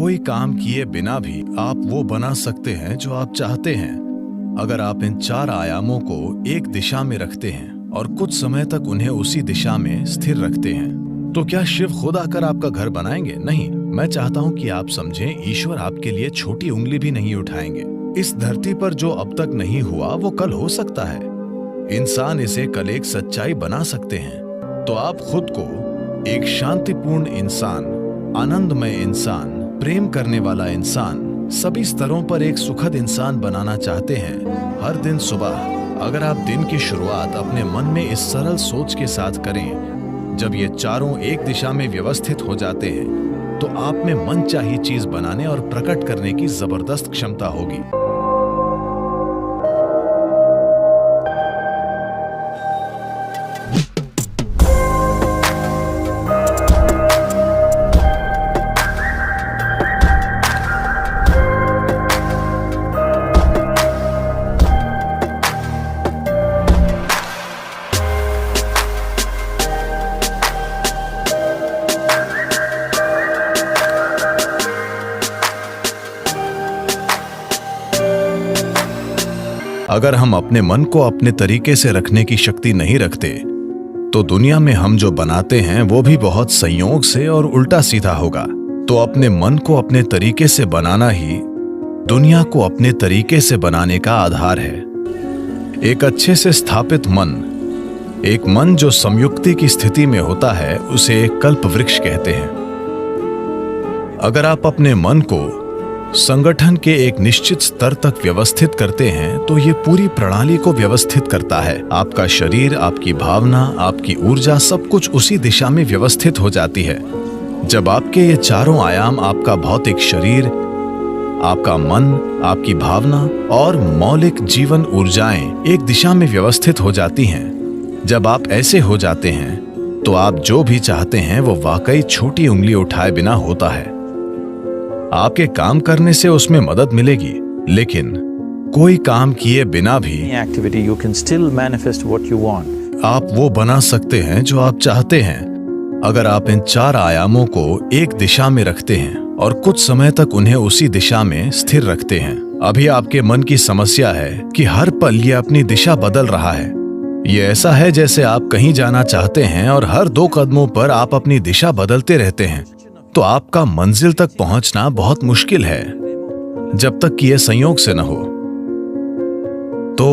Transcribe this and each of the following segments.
कोई काम किए बिना भी आप वो बना सकते हैं जो आप चाहते हैं, अगर आप इन 4 आयामों को एक दिशा में रखते हैं और कुछ समय तक उन्हें उसी दिशा में स्थिर रखते हैं। तो क्या शिव खुद आकर आपका घर बनाएंगे? नहीं। मैं चाहता हूं कि आप समझें, ईश्वर आपके लिए छोटी उंगली भी नहीं उठाएंगे। इस धरती पर जो अब तक नहीं हुआ वो कल हो सकता है। इंसान इसे कल एक सच्चाई बना सकते हैं। तो आप खुद को एक शांतिपूर्ण इंसान, आनंदमय इंसान, प्रेम करने वाला इंसान, सभी स्तरों पर एक सुखद इंसान बनाना चाहते हैं। हर दिन सुबह अगर आप दिन की शुरुआत अपने मन में इस सरल सोच के साथ करें, जब ये चारों एक दिशा में व्यवस्थित हो जाते हैं तो आप में मनचाही चीज बनाने और प्रकट करने की जबरदस्त क्षमता होगी। अगर हम अपने मन को अपने तरीके से रखने की शक्ति नहीं रखते तो दुनिया में हम जो बनाते हैं वो भी बहुत संयोग से और उल्टा सीधा होगा। तो अपने मन को अपने तरीके से बनाना ही दुनिया को अपने तरीके से बनाने का आधार है। एक अच्छे से स्थापित मन, एक मन जो संयुक्ति की स्थिति में होता है, उसे कल्प वृक्ष कहते हैं। अगर आप अपने मन को संगठन के एक निश्चित स्तर तक व्यवस्थित करते हैं तो ये पूरी प्रणाली को व्यवस्थित करता है। आपका शरीर, आपकी भावना, आपकी ऊर्जा, सब कुछ उसी दिशा में व्यवस्थित हो जाती है। जब आपके ये चारों आयाम, आपका भौतिक शरीर, आपका मन, आपकी भावना और मौलिक जीवन ऊर्जाएं एक दिशा में व्यवस्थित हो जाती हैं, जब आप ऐसे हो जाते हैं तो आप जो भी चाहते हैं वो वाकई छोटी उंगली उठाए बिना होता है। आपके काम करने से उसमें मदद मिलेगी, लेकिन कोई काम किए बिना भी आप वो बना सकते हैं जो आप चाहते हैं, अगर आप इन 4 आयामों को एक दिशा में रखते हैं और कुछ समय तक उन्हें उसी दिशा में स्थिर रखते हैं। अभी आपके मन की समस्या है कि हर पल ये अपनी दिशा बदल रहा है। ये ऐसा है जैसे आप कहीं जाना चाहते हैं और हर 2 कदमों पर आप अपनी दिशा बदलते रहते हैं, तो आपका मंजिल तक पहुंचना बहुत मुश्किल है जब तक कि यह संयोग से न हो। तो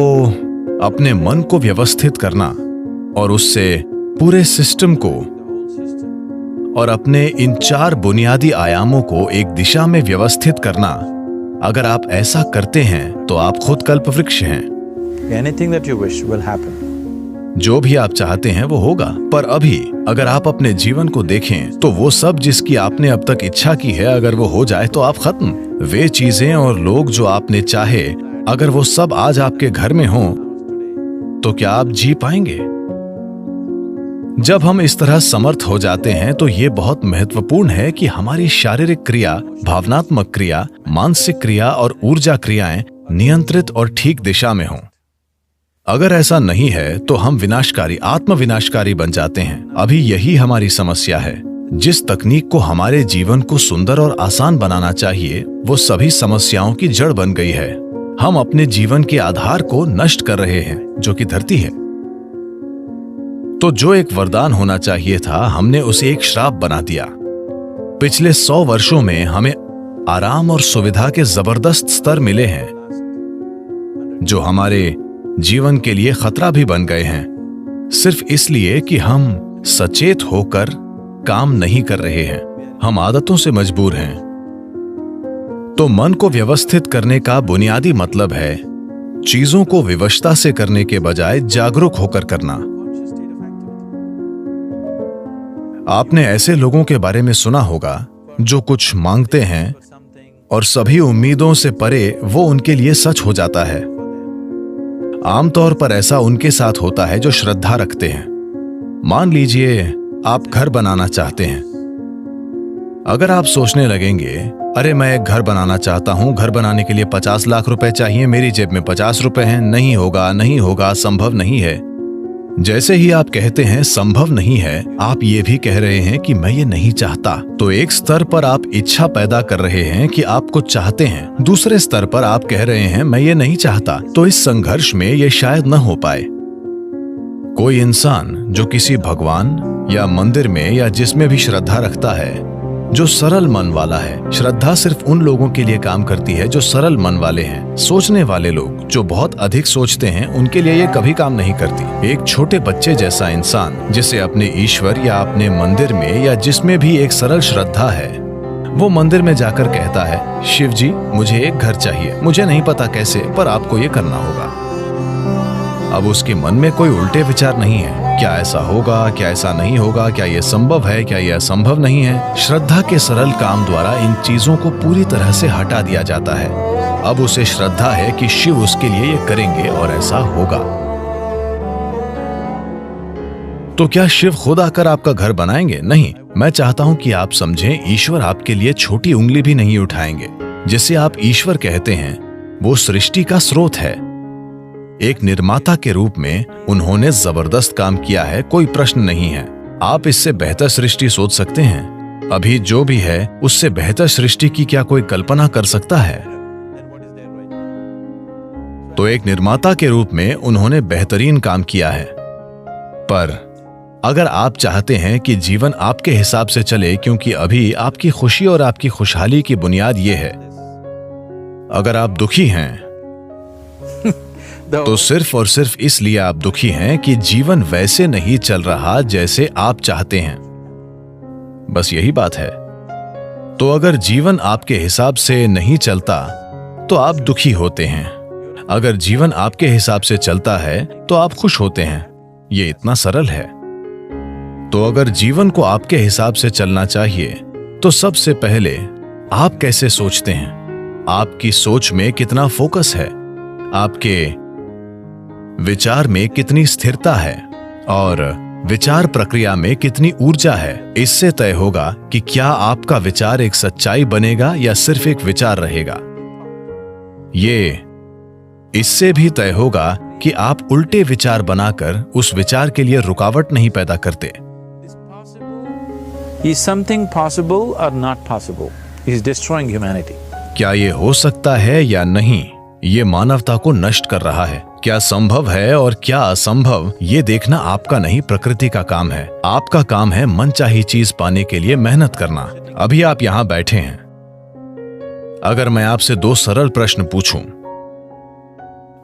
अपने मन को व्यवस्थित करना और उससे पूरे सिस्टम को और अपने इन 4 बुनियादी आयामों को एक दिशा में व्यवस्थित करना, अगर आप ऐसा करते हैं तो आप खुद कल्पवृक्ष हैं। Anything that you wish will happen. जो भी आप चाहते हैं वो होगा। पर अभी अगर आप अपने जीवन को देखें तो वो सब जिसकी आपने अब तक इच्छा की है, अगर वो हो जाए तो आप खत्म। वे चीजें और लोग जो आपने चाहे, अगर वो सब आज आपके घर में हों तो क्या आप जी पाएंगे? जब हम इस तरह समर्थ हो जाते हैं तो ये बहुत महत्वपूर्ण है कि हमारी शारीरिक क्रिया, भावनात्मक क्रिया, मानसिक क्रिया और ऊर्जा क्रियाएं नियंत्रित और ठीक दिशा में हों। अगर ऐसा नहीं है तो हम विनाशकारी, आत्मविनाशकारी बन जाते हैं। अभी यही हमारी समस्या है। जिस तकनीक को हमारे जीवन को सुंदर और आसान बनाना चाहिए, वो सभी समस्याओं की जड़ बन गई है। हम अपने जीवन के आधार को नष्ट कर रहे हैं, जो कि धरती है। तो जो एक वरदान होना चाहिए था, हमने उसे एक श्राप बना दिया। पिछले 100 वर्षों में हमें आराम और सुविधा के जबरदस्त स्तर मिले हैं, जो हमारे जीवन के लिए खतरा भी बन गए हैं, सिर्फ इसलिए कि हम सचेत होकर काम नहीं कर रहे हैं। हम आदतों से मजबूर हैं। तो मन को व्यवस्थित करने का बुनियादी मतलब है चीजों को विवशता से करने के बजाय जागरूक होकर करना। आपने ऐसे लोगों के बारे में सुना होगा जो कुछ मांगते हैं और सभी उम्मीदों से परे वो उनके लिए सच हो जाता है। आमतौर पर ऐसा उनके साथ होता है जो श्रद्धा रखते हैं। मान लीजिए आप घर बनाना चाहते हैं। अगर आप सोचने लगेंगे, अरे मैं एक घर बनाना चाहता हूं, घर बनाने के लिए 50 लाख रुपए चाहिए, मेरी जेब में 50 रुपए हैं, नहीं होगा, नहीं होगा, संभव नहीं है। जैसे ही आप कहते हैं संभव नहीं है, आप ये भी कह रहे हैं कि मैं ये नहीं चाहता। तो एक स्तर पर आप इच्छा पैदा कर रहे हैं कि आप कुछ चाहते हैं, दूसरे स्तर पर आप कह रहे हैं मैं ये नहीं चाहता। तो इस संघर्ष में ये शायद न हो पाए। कोई इंसान जो किसी भगवान या मंदिर में या जिसमें भी श्रद्धा रखता है, जो सरल मन वाला है, श्रद्धा सिर्फ उन लोगों के लिए काम करती है जो सरल मन वाले हैं। सोचने वाले लोग जो बहुत अधिक सोचते हैं, उनके लिए ये कभी काम नहीं करती। एक छोटे बच्चे जैसा इंसान जिसे अपने ईश्वर या अपने मंदिर में या जिसमें भी एक सरल श्रद्धा है, वो मंदिर में जाकर कहता है, शिव जी मुझे एक घर चाहिए, मुझे नहीं पता कैसे, पर आपको ये करना होगा। अब उसके मन में कोई उल्टे विचार नहीं है, क्या ऐसा होगा, क्या ऐसा नहीं होगा, क्या यह संभव है, क्या यह असंभव नहीं है। श्रद्धा के सरल काम द्वारा इन चीजों को पूरी तरह से हटा दिया जाता है। अब उसे श्रद्धा है कि शिव उसके लिए ये करेंगे और ऐसा होगा। तो क्या शिव खुद आकर आपका घर बनाएंगे? नहीं। मैं चाहता हूं कि आप समझें, ईश्वर आपके लिए छोटी उंगली भी नहीं उठाएंगे। जिसे आप ईश्वर कहते हैं, वो सृष्टि का स्रोत है। एक निर्माता के रूप में उन्होंने जबरदस्त काम किया है, कोई प्रश्न नहीं है। आप इससे बेहतर सृष्टि सोच सकते हैं? अभी जो भी है उससे बेहतर सृष्टि की क्या कोई कल्पना कर सकता है? तो एक निर्माता के रूप में उन्होंने बेहतरीन काम किया है। पर अगर आप चाहते हैं कि जीवन आपके हिसाब से चले, क्योंकि अभी आपकी खुशी और आपकी खुशहाली की बुनियाद ये है, अगर आप दुखी हैं तो सिर्फ और सिर्फ इसलिए आप दुखी हैं कि जीवन वैसे नहीं चल रहा जैसे आप चाहते हैं। बस यही बात है। तो अगर जीवन आपके हिसाब से नहीं चलता तो आप दुखी होते हैं। अगर जीवन आपके हिसाब से चलता है तो आप खुश होते हैं। ये इतना सरल है। तो अगर जीवन को आपके हिसाब से चलना चाहिए तो सबसे पहले आप कैसे सोचते हैं, आपकी सोच में कितना फोकस है, आपके विचार में कितनी स्थिरता है और विचार प्रक्रिया में कितनी ऊर्जा है, इससे तय होगा कि क्या आपका विचार एक सच्चाई बनेगा या सिर्फ एक विचार रहेगा। ये इससे भी तय होगा कि आप उल्टे विचार बनाकर उस विचार के लिए रुकावट नहीं पैदा करते। Is something possible or not possible? Is destroying humanity. क्या ये हो सकता है या नहीं, ये मानवता को नष्ट कर रहा है। क्या संभव है और क्या असंभव, ये देखना आपका नहीं, प्रकृति का काम है। आपका काम है मनचाही चीज पाने के लिए मेहनत करना। अभी आप यहाँ बैठे हैं। अगर मैं आपसे दो सरल प्रश्न पूछूं,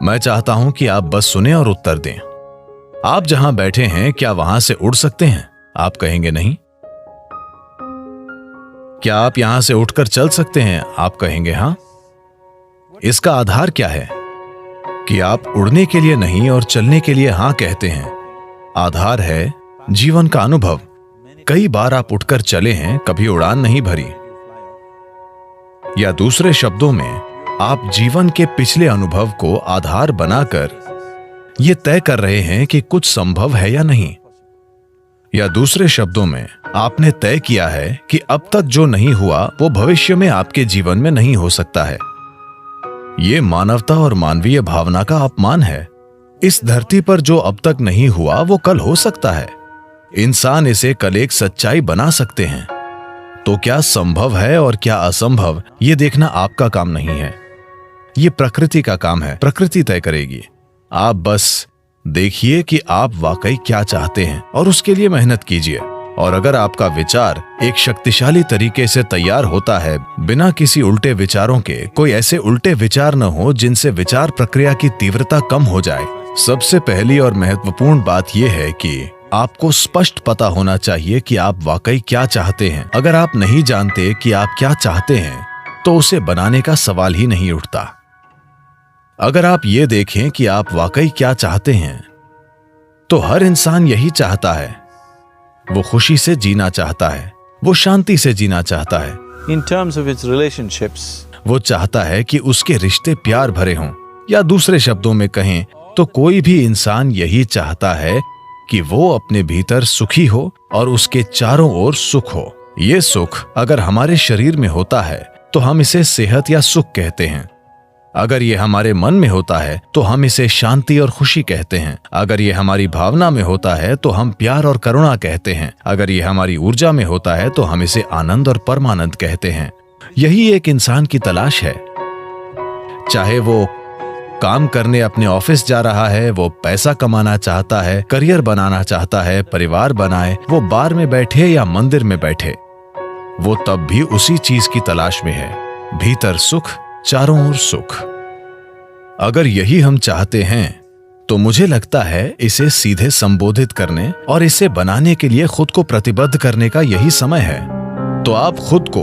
मैं चाहता हूं कि आप बस सुने और उत्तर दें। आप जहां बैठे हैं, क्या वहां से उड़ सकते हैं? आप कहेंगे नहीं। क्या आप यहां से उठकर चल सकते हैं? आप कहेंगे हां। इसका आधार क्या है कि आप उड़ने के लिए नहीं और चलने के लिए हां कहते हैं? आधार है जीवन का अनुभव। कई बार आप उठकर चले हैं, कभी उड़ान नहीं भरी। या दूसरे शब्दों में, आप जीवन के पिछले अनुभव को आधार बनाकर यह तय कर रहे हैं कि कुछ संभव है या नहीं। या दूसरे शब्दों में, आपने तय किया है कि अब तक जो नहीं हुआ वो भविष्य में आपके जीवन में नहीं हो सकता है। ये मानवता और मानवीय भावना का अपमान है। इस धरती पर जो अब तक नहीं हुआ वो कल हो सकता है। इंसान इसे कल एक सच्चाई बना सकते हैं। तो क्या संभव है और क्या असंभव, ये देखना आपका काम नहीं है। ये प्रकृति का काम है। प्रकृति तय करेगी। आप बस देखिए कि आप वाकई क्या चाहते हैं और उसके लिए मेहनत कीजिए। और अगर आपका विचार एक शक्तिशाली तरीके से तैयार होता है, बिना किसी उल्टे विचारों के, कोई ऐसे उल्टे विचार न हो जिनसे विचार प्रक्रिया की तीव्रता कम हो जाए। सबसे पहली और महत्वपूर्ण बात यह है कि आपको स्पष्ट पता होना चाहिए कि आप वाकई क्या चाहते हैं। अगर आप नहीं जानते कि आप क्या चाहते हैं तो उसे बनाने का सवाल ही नहीं उठता। अगर आप ये देखें कि आप वाकई क्या चाहते हैं, तो हर इंसान यही चाहता है। वो खुशी से जीना चाहता है, वो शांति से जीना चाहता है। In terms of its relationships, वो चाहता है कि उसके रिश्ते प्यार भरे हों। या दूसरे शब्दों में कहें तो कोई भी इंसान यही चाहता है कि वो अपने भीतर सुखी हो और उसके चारों ओर सुख हो। ये सुख अगर हमारे शरीर में होता है तो हम इसे सेहत या सुख कहते हैं। अगर ये हमारे मन में होता है तो हम इसे शांति और खुशी कहते हैं। अगर ये हमारी भावना में होता है तो हम प्यार और करुणा कहते हैं। अगर ये हमारी ऊर्जा में होता है तो हम इसे आनंद और परमानंद कहते हैं। यही एक इंसान की तलाश है। चाहे वो काम करने अपने ऑफिस जा रहा है, वो पैसा कमाना चाहता है, करियर बनाना चाहता है, परिवार बनाए, वो बार में बैठे या मंदिर में बैठे, वो तब भी उसी चीज की तलाश में है। भीतर सुख, चारों ओर सुख। अगर यही हम चाहते हैं तो मुझे लगता है इसे सीधे संबोधित करने और इसे बनाने के लिए खुद को प्रतिबद्ध करने का यही समय है। तो आप खुद को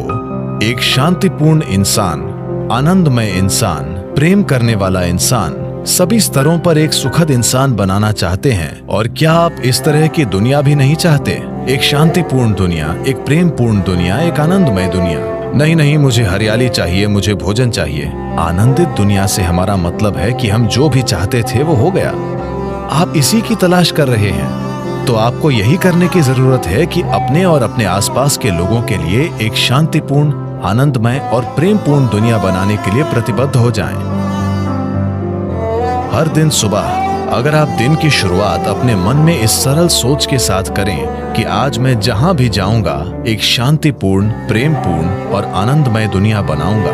एक शांतिपूर्ण इंसान, आनंदमय इंसान, प्रेम करने वाला इंसान, सभी स्तरों पर एक सुखद इंसान बनाना चाहते हैं। और क्या आप इस तरह की दुनिया भी नहीं चाहते? एक शांतिपूर्ण दुनिया, एक प्रेमपूर्ण दुनिया, एक आनंदमय दुनिया। नहीं नहीं, मुझे हरियाली चाहिए, मुझे भोजन चाहिए। आनंदित दुनिया से हमारा मतलब है कि हम जो भी चाहते थे वो हो गया। आप इसी की तलाश कर रहे हैं तो आपको यही करने की जरूरत है कि अपने और अपने आसपास के लोगों के लिए एक शांतिपूर्ण, आनंदमय और प्रेमपूर्ण दुनिया बनाने के लिए प्रतिबद्ध हो जाएं। हर दिन सुबह अगर आप दिन की शुरुआत अपने मन में इस सरल सोच के साथ करें कि आज मैं जहां भी जाऊंगा एक शांतिपूर्ण, प्रेमपूर्ण और आनंदमय दुनिया बनाऊंगा।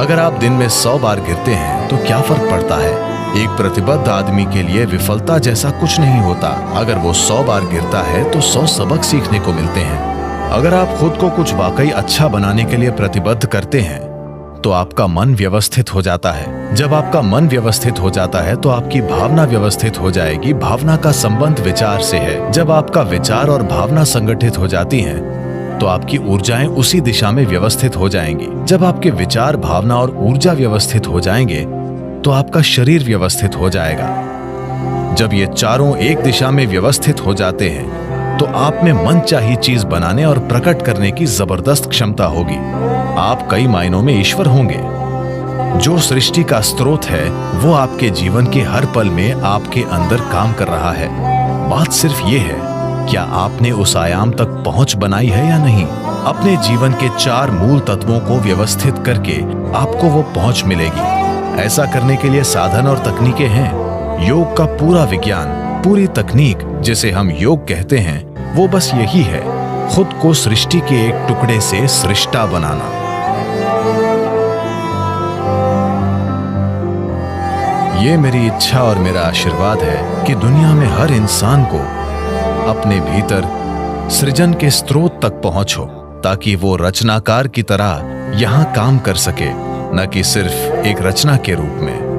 अगर आप दिन में 100 बार गिरते हैं तो क्या फर्क पड़ता है? एक प्रतिबद्ध आदमी के लिए विफलता जैसा कुछ नहीं होता। अगर वो 100 बार गिरता है तो 100 सबक सीखने को मिलते हैं। अगर आप खुद को कुछ वाकई अच्छा बनाने के लिए प्रतिबद्ध करते हैं तो आपका मन व्यवस्थित हो जाता है। जब आपका मन व्यवस्थित हो जाता है तो आपकी भावना व्यवस्थित हो जाएगी। भावना का संबंध विचार से है। जब आपका विचार और भावना संगठित हो जाती हैं तो आपकी ऊर्जाएं उसी दिशा में व्यवस्थित हो जाएंगी। जब आपके विचार, भावना और ऊर्जा व्यवस्थित हो जाएंगे तो आपका शरीर व्यवस्थित हो जाएगा। जब ये चारों एक दिशा में व्यवस्थित हो जाते हैं तो आप में मनचाही चीज बनाने और प्रकट करने की जबरदस्त क्षमता होगी। आप कई मायनों में ईश्वर होंगे। जो सृष्टि का स्रोत है वो आपके जीवन के हर पल में आपके अंदर काम कर रहा है। बात सिर्फ ये है, क्या आपने उस आयाम तक पहुंच बनाई है या नहीं? अपने जीवन के 4 मूल तत्वों को व्यवस्थित करके आपको वो पहुंच मिलेगी। ऐसा करने के लिए साधन और तकनीकें हैं। योग का पूरा विज्ञान, पूरी तकनीक जिसे हम योग कहते हैं, वो बस यही है, खुद को सृष्टि के एक टुकड़े से सृष्टा बनाना। ये मेरी इच्छा और मेरा आशीर्वाद है कि दुनिया में हर इंसान को अपने भीतर सृजन के स्रोत तक पहुंचो ताकि वो रचनाकार की तरह यहां काम कर सके, न कि सिर्फ एक रचना के रूप में।